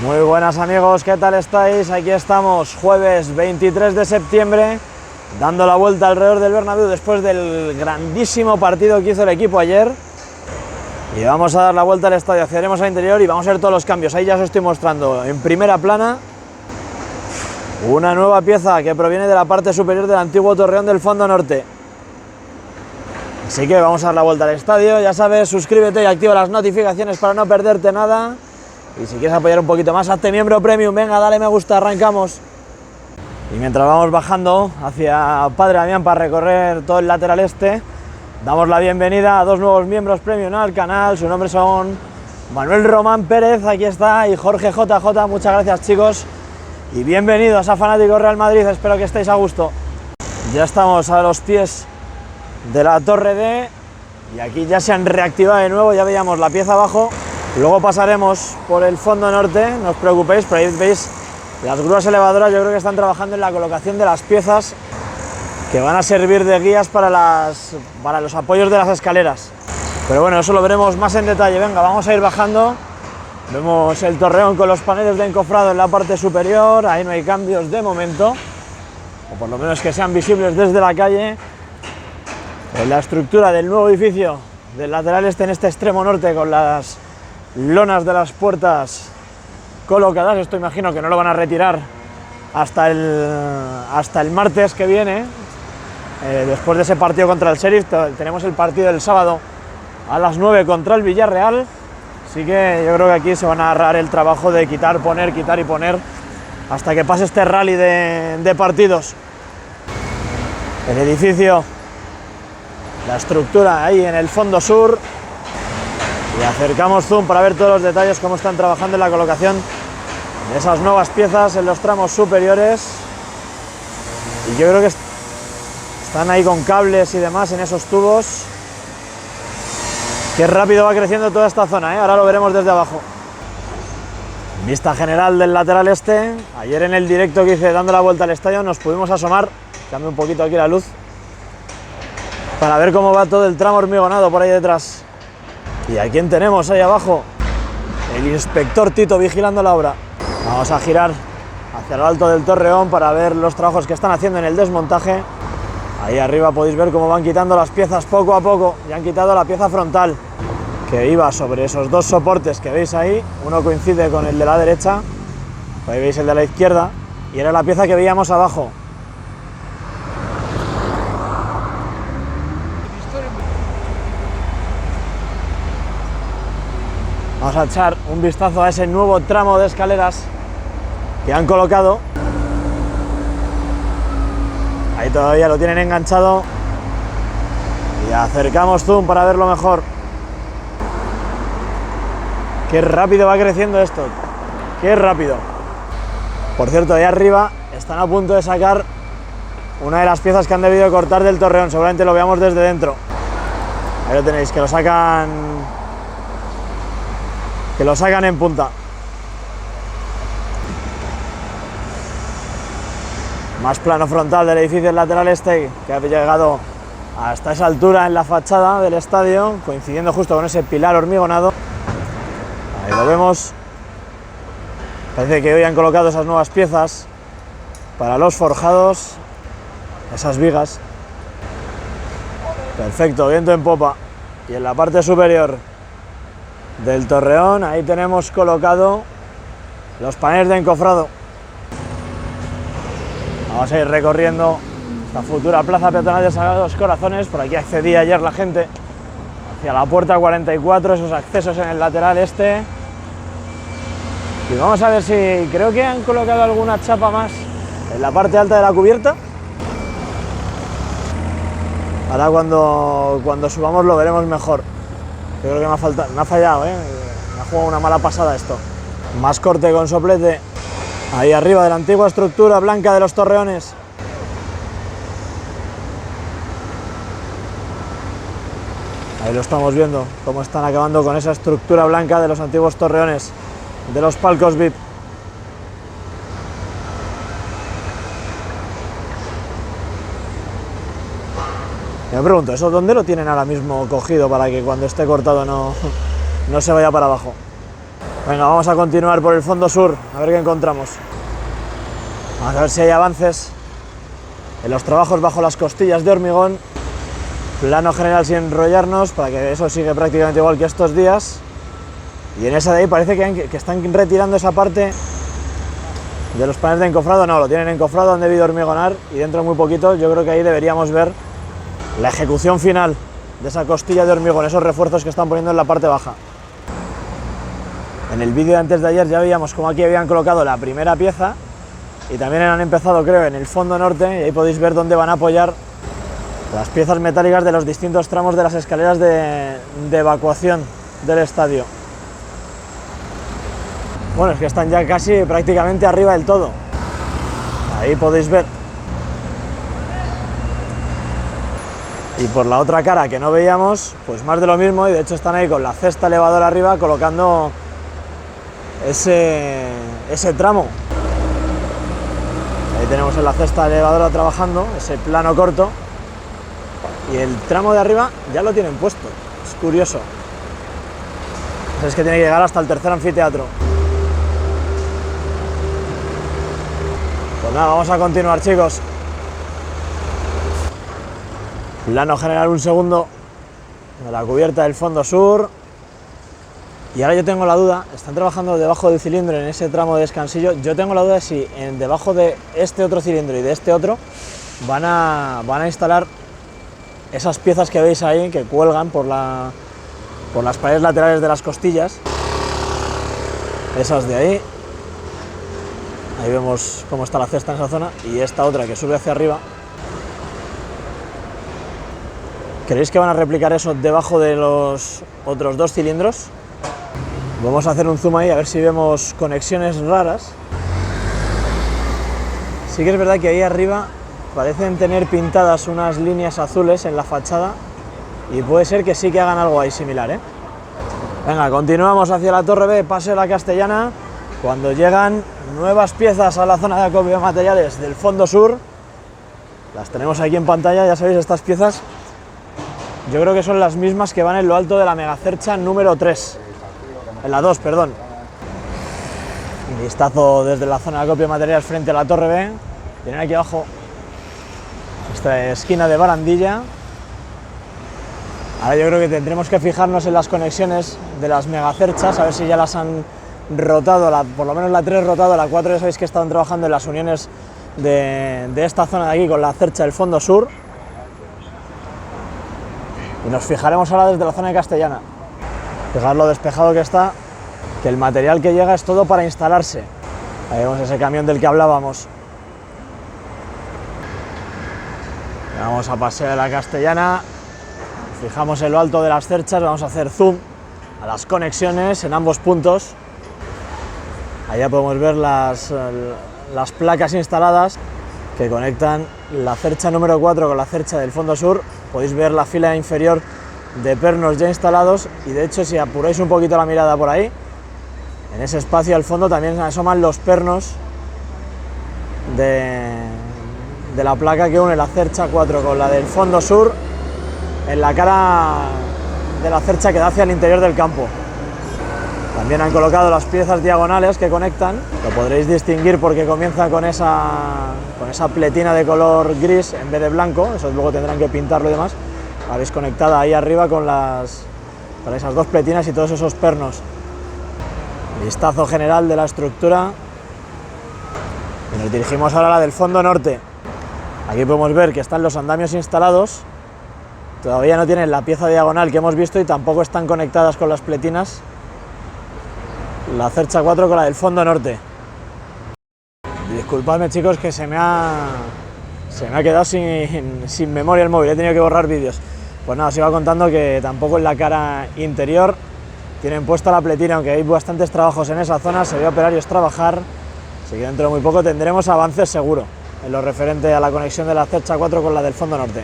Muy buenas amigos, ¿qué tal estáis? Aquí estamos, jueves 23 de septiembre, dando la vuelta alrededor del Bernabéu después del grandísimo partido que hizo el equipo ayer. Y vamos a dar la vuelta al estadio, accederemos al interior y vamos a ver todos los cambios. Ahí ya os estoy mostrando en primera plana una nueva pieza que proviene de la parte superior del antiguo Torreón del Fondo Norte. Así que vamos a dar la vuelta al estadio, ya sabes, suscríbete y activa las notificaciones para no perderte nada. Y si quieres apoyar un poquito más, hazte miembro premium, venga, dale me gusta, arrancamos. Y mientras vamos bajando hacia Padre Damián para recorrer todo el lateral este, damos la bienvenida a dos nuevos miembros premium al canal. Sus nombres son Manuel Román Pérez, aquí está, y Jorge JJ, muchas gracias chicos. Y bienvenidos a Fanáticos Real Madrid, espero que estéis a gusto. Ya estamos a los pies de la Torre D y aquí ya se han reactivado de nuevo, ya veíamos la pieza abajo. Luego pasaremos por el Fondo Norte, no os preocupéis, pero ahí veis las grúas elevadoras. Yo creo que están trabajando en la colocación de las piezas que van a servir de guías para los apoyos de las escaleras. Pero bueno, eso lo veremos más en detalle. Venga, vamos a ir bajando. Vemos el Torreón con los paneles de encofrado en la parte superior, ahí no hay cambios de momento, o por lo menos que sean visibles desde la calle. En la estructura del nuevo edificio del lateral este en este extremo norte, con las lonas de las puertas colocadas, esto imagino que no lo van a retirar hasta el martes que viene, después de ese partido contra el Sheriff. Tenemos el partido del sábado a las 9 contra el Villarreal, así que yo creo que aquí se van a agarrar el trabajo de quitar y poner hasta que pase este rally de partidos. El edificio, la estructura ahí en el fondo sur. Y acercamos zoom para ver todos los detalles, cómo están trabajando en la colocación de esas nuevas piezas en los tramos superiores. Y yo creo que están ahí con cables y demás en esos tubos. Qué rápido va creciendo toda esta zona, ¿eh? Ahora lo veremos desde abajo. Vista general del lateral este. Ayer en el directo que hice dando la vuelta al estadio nos pudimos asomar, cambio un poquito aquí la luz, para ver cómo va todo el tramo hormigonado por ahí detrás. ¿Y a quién tenemos ahí abajo? El inspector Tito vigilando la obra. Vamos a girar hacia lo alto del Torreón para ver los trabajos que están haciendo en el desmontaje. Ahí arriba podéis ver cómo van quitando las piezas poco a poco. Ya han quitado la pieza frontal que iba sobre esos dos soportes que veis ahí. Uno coincide con el de la derecha, ahí veis el de la izquierda, y era la pieza que veíamos abajo. Vamos a echar un vistazo a ese nuevo tramo de escaleras que han colocado. Ahí todavía lo tienen enganchado. Y acercamos zoom para verlo mejor. Qué rápido va creciendo esto. Qué rápido. Por cierto, ahí arriba están a punto de sacar una de las piezas que han debido cortar del Torreón. Seguramente lo veamos desde dentro. Ahí lo tenéis, que lo sacan en punta. Más plano frontal del edificio lateral este, que ha llegado hasta esa altura en la fachada del estadio, coincidiendo justo con ese pilar hormigonado. Ahí lo vemos. Parece que hoy han colocado esas nuevas piezas para los forjados, esas vigas. Perfecto, viento en popa. Y en la parte superior del Torreón, ahí tenemos colocado los paneles de encofrado. Vamos a ir recorriendo esta futura plaza peatonal de Sagrados Corazones. Por aquí accedía ayer la gente hacia la puerta 44, esos accesos en el lateral este. Y vamos a ver si creo que han colocado alguna chapa más en la parte alta de la cubierta. Ahora cuando subamos lo veremos mejor. Yo creo que me ha fallado, me ha jugado una mala pasada esto. Más corte con soplete ahí arriba de la antigua estructura blanca de los Torreones. Ahí lo estamos viendo, cómo están acabando con esa estructura blanca de los antiguos Torreones, de los palcos VIP. Me pregunto, ¿eso dónde lo tienen ahora mismo cogido para que cuando esté cortado no se vaya para abajo? Venga, vamos a continuar por el fondo sur, a ver qué encontramos. Vamos a ver si hay avances en los trabajos bajo las costillas de hormigón. Plano general sin enrollarnos, para que eso sigue prácticamente igual que estos días. Y en esa de ahí parece que están retirando esa parte de los paneles de encofrado. No, lo tienen encofrado, han debido hormigonar y dentro de muy poquito yo creo que ahí deberíamos ver la ejecución final de esa costilla de hormigón, esos refuerzos que están poniendo en la parte baja. En el vídeo de antes de ayer ya veíamos cómo aquí habían colocado la primera pieza y también han empezado, creo, en el fondo norte, y ahí podéis ver dónde van a apoyar las piezas metálicas de los distintos tramos de las escaleras de evacuación del estadio. Bueno, es que están ya casi prácticamente arriba del todo. Ahí podéis ver. Y por la otra cara que no veíamos, pues más de lo mismo, y de hecho están ahí con la cesta elevadora arriba colocando ese tramo. Ahí tenemos en la cesta elevadora trabajando, ese plano corto, y el tramo de arriba ya lo tienen puesto. Es curioso. Es que tiene que llegar hasta el tercer anfiteatro. Pues nada, vamos a continuar, chicos. Plano general un segundo de la cubierta del fondo sur. Y ahora yo tengo la duda, están trabajando debajo del cilindro en ese tramo de descansillo. Yo tengo la duda de si debajo de este otro cilindro y de este otro van a instalar esas piezas que veis ahí que cuelgan por las paredes laterales de las costillas. Esas de ahí. Ahí vemos cómo está la cesta en esa zona y esta otra que sube hacia arriba. ¿Creéis que van a replicar eso debajo de los otros dos cilindros? Vamos a hacer un zoom ahí a ver si vemos conexiones raras. Sí que es verdad que ahí arriba parecen tener pintadas unas líneas azules en la fachada y puede ser que sí que hagan algo ahí similar, ¿eh? Venga, continuamos hacia la Torre B, Paseo de la Castellana, cuando llegan nuevas piezas a la zona de acopio de materiales del fondo sur. Las tenemos aquí en pantalla, ya sabéis, estas piezas yo creo que son las mismas que van en lo alto de la megacercha número 3, en la 2, perdón. Un vistazo desde la zona de acopio de materiales frente a la Torre B. Tienen aquí abajo esta esquina de barandilla. Ahora yo creo que tendremos que fijarnos en las conexiones de las megacerchas, a ver si ya las han rotado, por lo menos la 3 rotado, la 4 ya sabéis que estaban trabajando en las uniones de esta zona de aquí con la cercha del fondo sur. Y nos fijaremos ahora desde la zona de Castellana. Fijaos lo despejado que está, que el material que llega es todo para instalarse. Ahí vemos ese camión del que hablábamos. Vamos a Paseo de la Castellana, nos fijamos en lo alto de las cerchas, vamos a hacer zoom a las conexiones en ambos puntos. Allá podemos ver las placas instaladas que conectan la cercha número 4 con la cercha del fondo sur. Podéis ver la fila inferior de pernos ya instalados y de hecho si apuráis un poquito la mirada por ahí, en ese espacio al fondo también asoman los pernos de la placa que une la cercha 4 con la del fondo sur en la cara de la cercha que da hacia el interior del campo. También han colocado las piezas diagonales que conectan, lo podréis distinguir porque comienza con esa pletina de color gris en vez de blanco, eso luego tendrán que pintarlo y demás. La habéis conectada ahí arriba con esas dos pletinas y todos esos pernos. Vistazo general de la estructura. Y nos dirigimos ahora a la del fondo norte. Aquí podemos ver que están los andamios instalados. Todavía no tienen la pieza diagonal que hemos visto y tampoco están conectadas con las pletinas la cercha 4 con la del fondo norte. Y disculpadme, chicos, que se me ha quedado sin memoria el móvil, he tenido que borrar vídeos. Pues nada, os iba contando que tampoco en la cara interior tienen puesta la pletina, aunque hay bastantes trabajos en esa zona, se ve a operarios trabajar, así que dentro de muy poco tendremos avances seguro en lo referente a la conexión de la cercha 4 con la del fondo norte.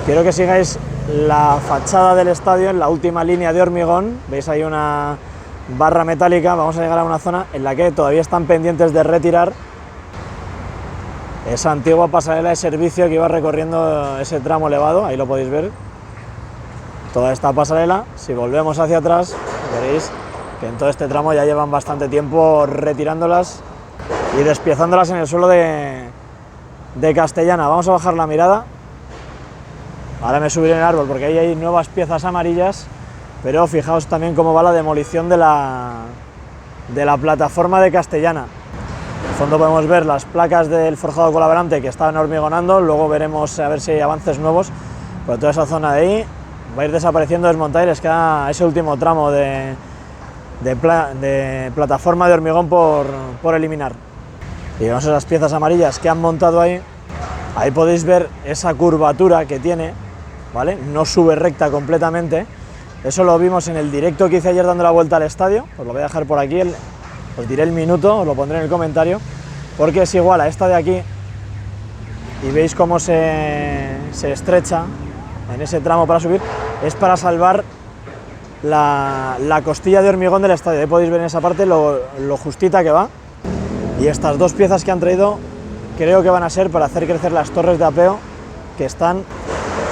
Quiero que sigáis la fachada del estadio en la última línea de hormigón, veis ahí una barra metálica. Vamos a llegar a una zona en la que todavía están pendientes de retirar esa antigua pasarela de servicio que iba recorriendo ese tramo elevado, ahí lo podéis ver, toda esta pasarela. Si volvemos hacia atrás veréis que en todo este tramo ya llevan bastante tiempo retirándolas y despiezándolas en el suelo de Castellana. Vamos a bajar la mirada. Ahora me subiré en el árbol porque ahí hay nuevas piezas amarillas, pero fijaos también cómo va la demolición de la plataforma de Castellana. En el fondo podemos ver las placas del forjado colaborante que estaban hormigonando, luego veremos a ver si hay avances nuevos, pero toda esa zona de ahí va a ir desapareciendo, desmontada, y les queda ese último tramo de plataforma de hormigón por eliminar. Y vemos esas piezas amarillas que han montado ahí. Ahí podéis ver esa curvatura que tiene, ¿vale? No sube recta completamente. Eso lo vimos en el directo que hice ayer dando la vuelta al estadio. Os lo voy a dejar por aquí, os diré el minuto, os lo pondré en el comentario, porque es igual a esta de aquí y veis cómo se estrecha en ese tramo para subir. Es para salvar la costilla de hormigón del estadio. Ahí podéis ver en esa parte lo justita que va. Y estas dos piezas que han traído creo que van a ser para hacer crecer las torres de apeo que están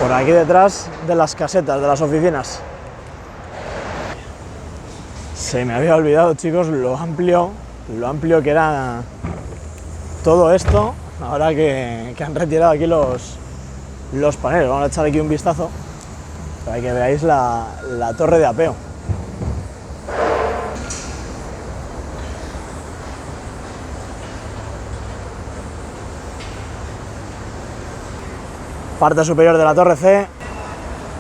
por aquí detrás de las casetas, de las oficinas. Se me había olvidado, chicos, lo amplio que era todo esto, ahora que han retirado aquí los paneles. Vamos a echar aquí un vistazo para que veáis la torre de apeo. Parte superior de la torre C,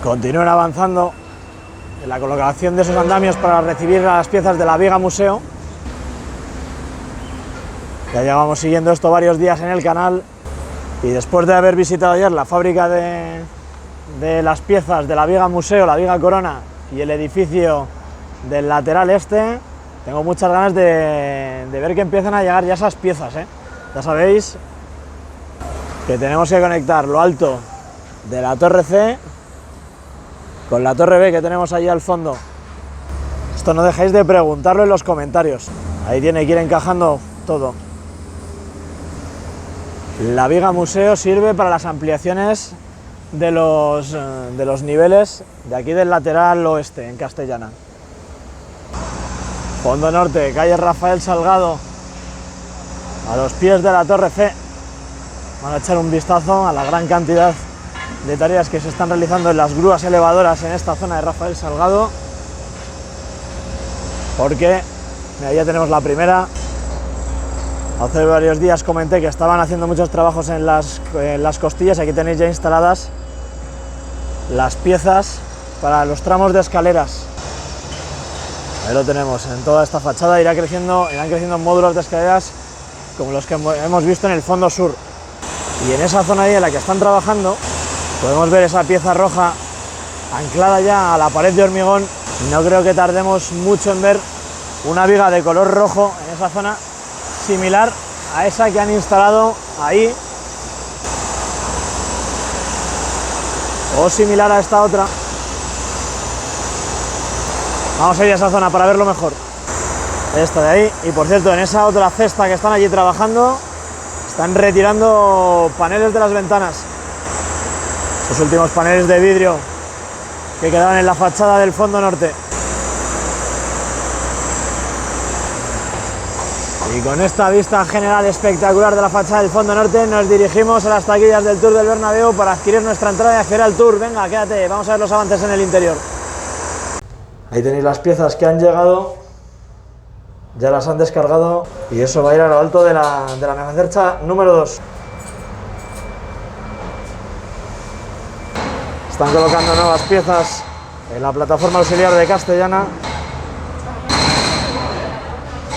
continúan avanzando en la colocación de esos andamios para recibir las piezas de la viga museo. Ya llevamos siguiendo esto varios días en el canal y después de haber visitado ayer la fábrica de las piezas de la viga museo, la viga corona y el edificio del lateral este, tengo muchas ganas de ver que empiezan a llegar ya esas piezas, ¿eh? Ya sabéis que tenemos que conectar lo alto de la torre C con la torre B que tenemos allí al fondo. Esto no dejéis de preguntarlo en los comentarios. Ahí tiene que ir encajando todo. La viga museo sirve para las ampliaciones de los niveles de aquí del lateral oeste, en Castellana. Fondo norte, calle Rafael Salgado, a los pies de la torre C. Van a echar un vistazo a la gran cantidad de tareas que se están realizando en las grúas elevadoras en esta zona de Rafael Salgado, porque mira, ya tenemos la primera. Hace varios días comenté que estaban haciendo muchos trabajos en las costillas. Aquí tenéis ya instaladas las piezas para los tramos de escaleras. Ahí lo tenemos, en toda esta fachada irán creciendo módulos de escaleras como los que hemos visto en el fondo sur. Y en esa zona ahí en la que están trabajando podemos ver esa pieza roja anclada ya a la pared de hormigón. No creo que tardemos mucho en ver una viga de color rojo en esa zona, similar a esa que han instalado ahí, o similar a esta otra. Vamos a ir a esa zona para verlo mejor. Esta de ahí. Y por cierto, en esa otra cesta que están allí trabajando, están retirando paneles de las ventanas. Los últimos paneles de vidrio que quedaban en la fachada del fondo norte. Y con esta vista general espectacular de la fachada del fondo norte, nos dirigimos a las taquillas del Tour del Bernabéu para adquirir nuestra entrada y acceder al Tour. Venga, quédate, vamos a ver los avances en el interior. Ahí tenéis las piezas que han llegado, ya las han descargado y eso va a ir a lo alto de la megacercha número 2. Están colocando nuevas piezas en la plataforma auxiliar de Castellana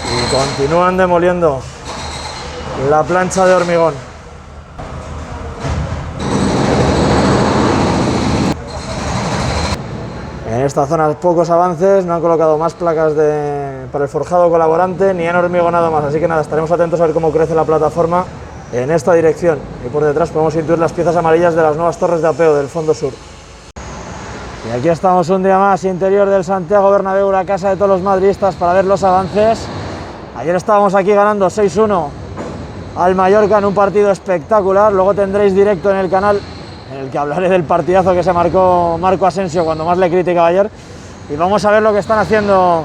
y continúan demoliendo la plancha de hormigón. En esta zona pocos avances, no han colocado más placas para el forjado colaborante ni han hormigonado más, así que nada, estaremos atentos a ver cómo crece la plataforma en esta dirección. Y por detrás podemos intuir las piezas amarillas de las nuevas torres de apeo del fondo sur. Y aquí estamos un día más, interior del Santiago Bernabéu, la casa de todos los madridistas, para ver los avances. Ayer estábamos aquí ganando 6-1 al Mallorca en un partido espectacular. Luego tendréis directo en el canal en el que hablaré del partidazo que se marcó Marco Asensio cuando más le criticaba ayer. Y vamos a ver lo que están haciendo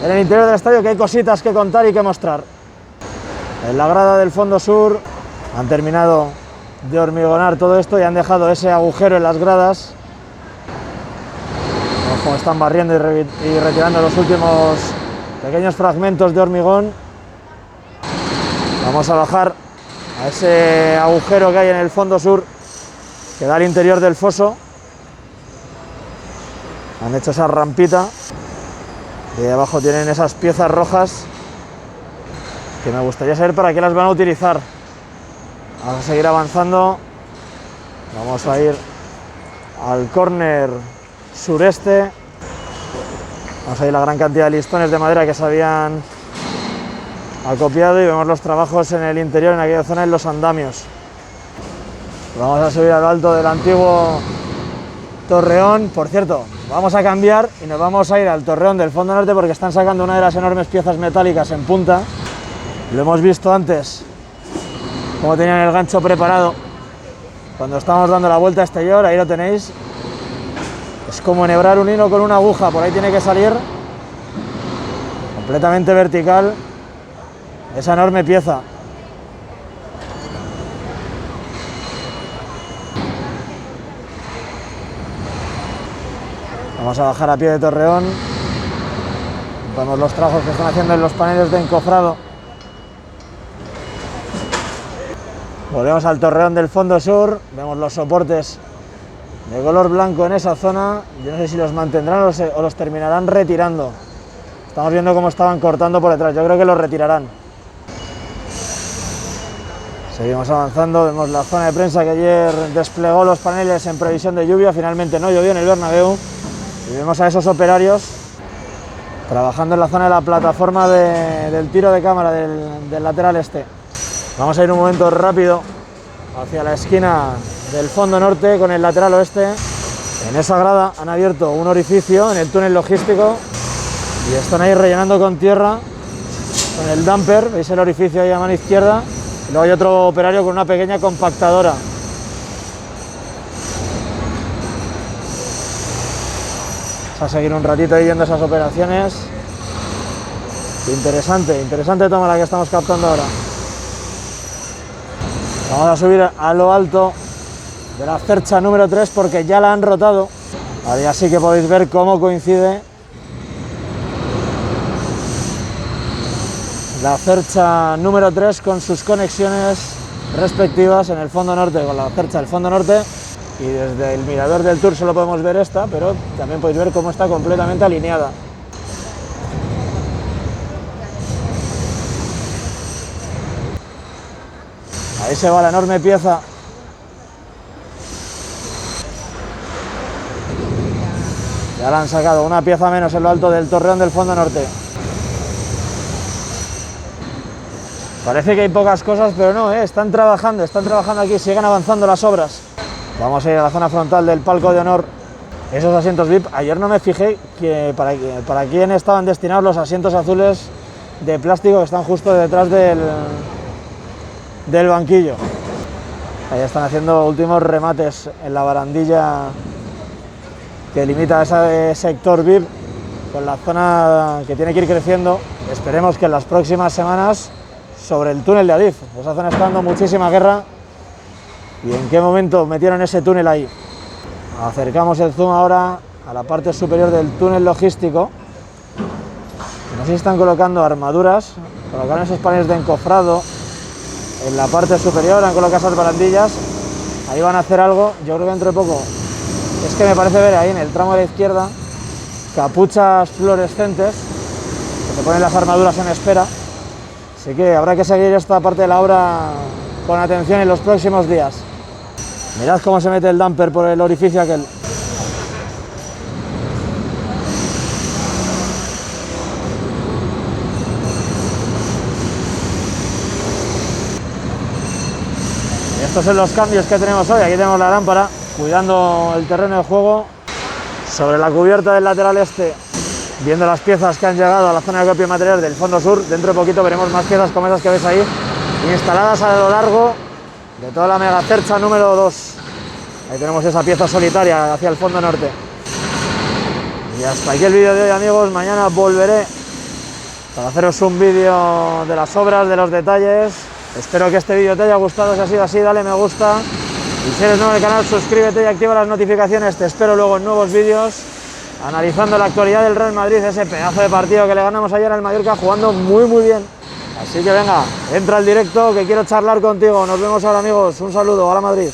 en el interior del estadio, que hay cositas que contar y que mostrar. En la grada del fondo sur han terminado de hormigonar todo esto y han dejado ese agujero en las gradas. Vemos cómo están barriendo y retirando los últimos pequeños fragmentos de hormigón. Vamos a bajar a ese agujero que hay en el fondo sur que da al interior del foso. Han hecho esa rampita y de abajo tienen esas piezas rojas que me gustaría saber para qué las van a utilizar. Vamos a seguir avanzando. Vamos a ir al córner sureste. Vamos a ir la gran cantidad de listones de madera que se habían acopiado y vemos los trabajos en el interior, en aquella zona, en los andamios. Vamos a subir a lo alto del antiguo torreón. Por cierto, vamos a cambiar y nos vamos a ir al torreón del fondo norte porque están sacando una de las enormes piezas metálicas en punta. Lo hemos visto antes, como tenían el gancho preparado cuando estábamos dando la vuelta exterior. Ahí lo tenéis. Es como enhebrar un hilo con una aguja. Por ahí tiene que salir completamente vertical esa enorme pieza. Vamos a bajar a pie de torreón. Vemos los trabajos que están haciendo en los paneles de encofrado. Volvemos al torreón del fondo sur. Vemos los soportes de color blanco en esa zona. Yo no sé si los mantendrán o los terminarán retirando. Estamos viendo cómo estaban cortando por detrás. Yo creo que los retirarán. Seguimos avanzando. Vemos la zona de prensa que ayer desplegó los paneles en previsión de lluvia. Finalmente no llovió en el Bernabéu. Y vemos a esos operarios trabajando en la zona de la plataforma del tiro de cámara del lateral este. Vamos a ir un momento rápido hacia la esquina del fondo norte con el lateral oeste. En esa grada han abierto un orificio en el túnel logístico y están ahí rellenando con tierra con el dumper. Veis el orificio ahí a mano izquierda. Y luego hay otro operario con una pequeña compactadora. Vamos a seguir un ratito ahí viendo esas operaciones. Interesante toma la que estamos captando ahora. Vamos a subir a lo alto de la cercha número 3 porque ya la han rotado. Ahora ya sí que podéis ver cómo coincide la cercha número 3 con sus conexiones respectivas en el fondo norte, con la cercha del fondo norte. Y desde el mirador del Tour solo podemos ver esta, pero también podéis ver cómo está completamente alineada. Ahí se va la enorme pieza. Ya la han sacado, una pieza menos en lo alto del torreón del fondo norte. Parece que hay pocas cosas, pero no, están trabajando aquí, siguen avanzando las obras. Vamos a ir a la zona frontal del palco de honor. Esos asientos VIP, ayer no me fijé que para quién estaban destinados los asientos azules de plástico que están justo detrás del banquillo. Ahí están haciendo últimos remates en la barandilla que limita ese sector VIP con la zona que tiene que ir creciendo. Esperemos que en las próximas semanas sobre el túnel de Adif. Esa zona está dando muchísima guerra. ¿Y en qué momento metieron ese túnel ahí? Acercamos el zoom ahora a la parte superior del túnel logístico. No sé si están colocando armaduras. Colocaron esos paneles de encofrado en la parte superior, han colocado esas barandillas. Ahí van a hacer algo, yo creo que dentro de poco. Es que me parece ver ahí en el tramo de la izquierda capuchas fluorescentes que te ponen las armaduras en espera. Así que habrá que seguir esta parte de la obra con atención en los próximos días. Mirad cómo se mete el dumper por el orificio aquel. Y estos son los cambios que tenemos hoy. Aquí tenemos la lámpara cuidando el terreno de juego. Sobre la cubierta del lateral este, viendo las piezas que han llegado a la zona de acopio de materiales del fondo sur. Dentro de poquito veremos más piezas como esas que veis ahí, instaladas a lo largo de toda la megacercha número 2. Ahí tenemos esa pieza solitaria hacia el fondo norte. Y hasta aquí el vídeo de hoy, amigos. Mañana volveré para haceros un vídeo de las obras, de los detalles. Espero que este vídeo te haya gustado. Si ha sido así, dale me gusta. Y si eres nuevo en el canal, suscríbete y activa las notificaciones. Te espero luego en nuevos vídeos, analizando la actualidad del Real Madrid, ese pedazo de partido que le ganamos ayer al Mallorca, jugando muy bien. Así que venga, entra al directo, que quiero charlar contigo. Nos vemos ahora, amigos. Un saludo, ¡Hala Madrid!